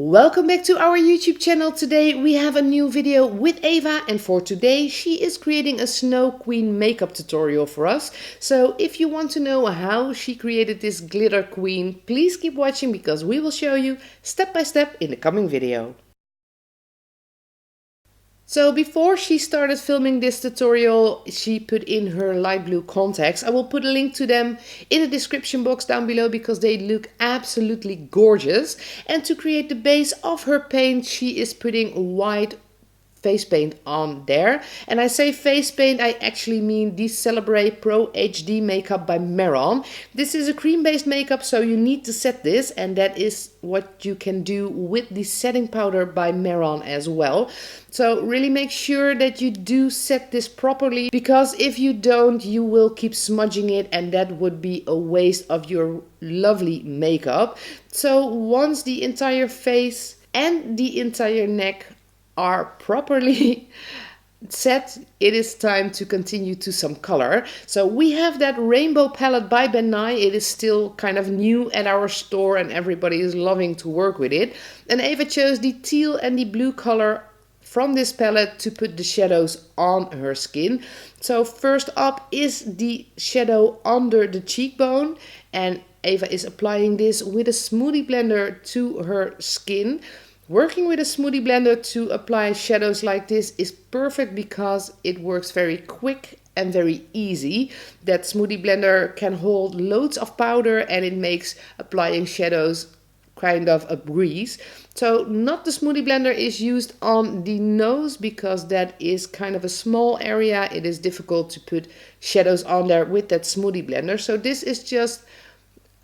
Welcome back to our YouTube channel. Today we have a new video with Eva, and for today she is creating a Snow Queen makeup tutorial for us. So if you want to know how she created this glitter queen, please keep watching because we will show you step by step in the coming video. So before she started filming this tutorial, she put in her light blue contacts. I will put a link to them in the description box down below because they look absolutely gorgeous. And to create the base of her paint, she is putting white face paint on there. And I say face paint, I actually mean the Celebrate Pro HD makeup by Meron. This is a cream based makeup, so you need to set this, and that is what you can do with the setting powder by Meron as well. So really make sure that you do set this properly, because if you don't, you will keep smudging it and that would be a waste of your lovely makeup. So once the entire face and the entire neck are properly set, it is time to continue to some color. So we have that rainbow palette by Ben Nye. It is still kind of new at our store and everybody is loving to work with it. And Eva chose the teal and the blue color from this palette to put the shadows on her skin. So first up is the shadow under the cheekbone, and Eva is applying this with a smoothie blender to her skin. Working with a smoothie blender to apply shadows like this is perfect because it works very quick and very easy. That smoothie blender can hold loads of powder and it makes applying shadows kind of a breeze. So not the smoothie blender is used on the nose because that is kind of a small area. It is difficult to put shadows on there with that smoothie blender. So this is just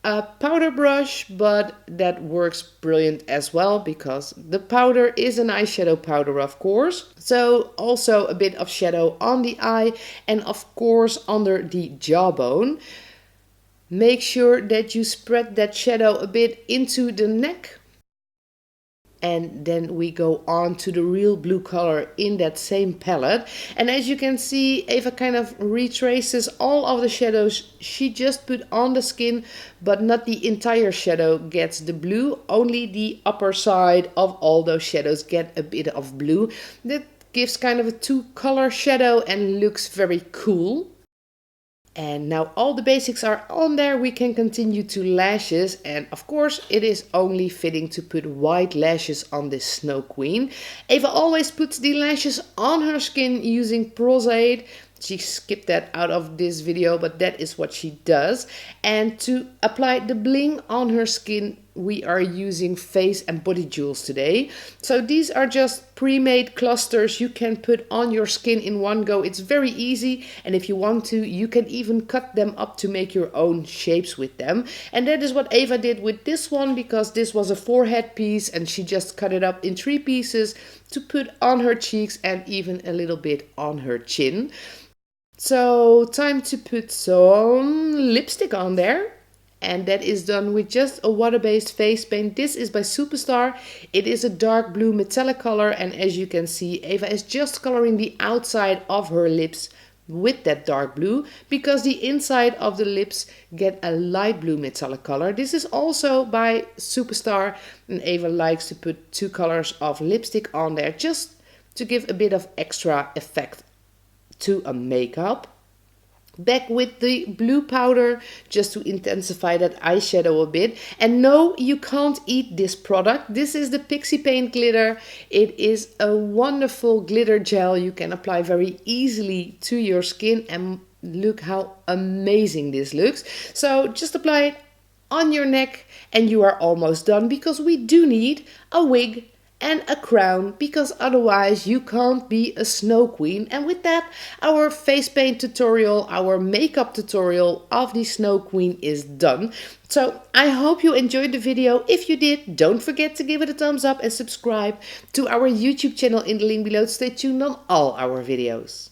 a powder brush, but that works brilliant as well because the powder is an eyeshadow powder, of course. So also a bit of shadow on the eye and of course under the jawbone. Make sure that you spread that shadow a bit into the neck. And then we go on to the real blue color in that same palette. And as you can see, Eva kind of retraces all of the shadows she just put on the skin, but not the entire shadow gets the blue. Only the upper side of all those shadows get a bit of blue. That gives kind of a two-color shadow and looks very cool. And now all the basics are on there, we can continue to lashes. And of course it is only fitting to put white lashes on this Snow Queen. Eva always puts the lashes on her skin using Prosade. She skipped that out of this video, but that is what she does. And to apply the bling on her skin, we are using Face and Body Jewels today. So these are just pre-made clusters you can put on your skin in one go. It's very easy, and if you want to, you can even cut them up to make your own shapes with them. And that is what Eva did with this one, because this was a forehead piece and she just cut it up in 3 pieces to put on her cheeks and even a little bit on her chin. So time to put some lipstick on there. And that is done with just a water-based face paint. This is by Superstar. It is a dark blue metallic color, and as you can see, Eva is just coloring the outside of her lips with that dark blue, because the inside of the lips get a light blue metallic color. This is also by Superstar, and Eva likes to put 2 colors of lipstick on there just to give a bit of extra effect to a makeup. Back with the blue powder just to intensify that eyeshadow a bit. And no, you can't eat this product. This is the Pixie Paint glitter. It is a wonderful glitter gel you can apply very easily to your skin, and look how amazing this looks. So just apply it on your neck and you are almost done, because we do need a wig and a crown, because otherwise you can't be a Snow Queen. And with that, our face paint tutorial, our makeup tutorial of the Snow Queen is done. So I hope you enjoyed the video. If you did, don't forget to give it a thumbs up and subscribe to our YouTube channel in the link below to stay tuned on all our videos.